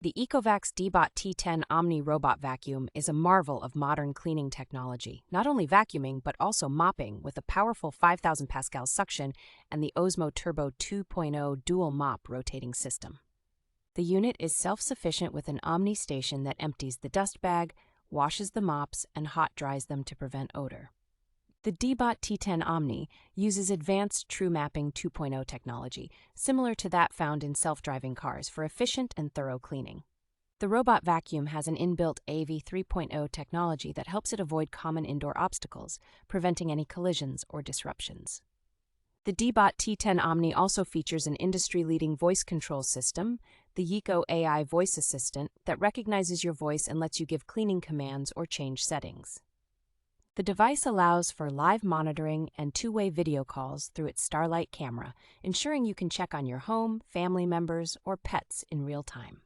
The ECOVACS DEEBOT T10 OMNI robot vacuum is a marvel of modern cleaning technology, not only vacuuming but also mopping with a powerful 5,000 Pascals suction and the OZMO Turbo 2.0 dual mop rotating system. The unit is self-sufficient with an OMNI Station that empties the dust bag, washes the mops, and hot dries them to prevent odor. The DEEBOT T10 OMNI uses advanced TrueMapping 2.0 technology, similar to that found in self-driving cars, for efficient and thorough cleaning. The robot vacuum has an inbuilt AIVI 3.0 technology that helps it avoid common indoor obstacles, preventing any collisions or disruptions. The DEEBOT T10 OMNI also features an industry-leading voice control system, the YIKO AI voice assistant, that recognizes your voice and lets you give cleaning commands or change settings. The device allows for live monitoring and two-way video calls through its Starlight camera, ensuring you can check on your home, family members, or pets in real time.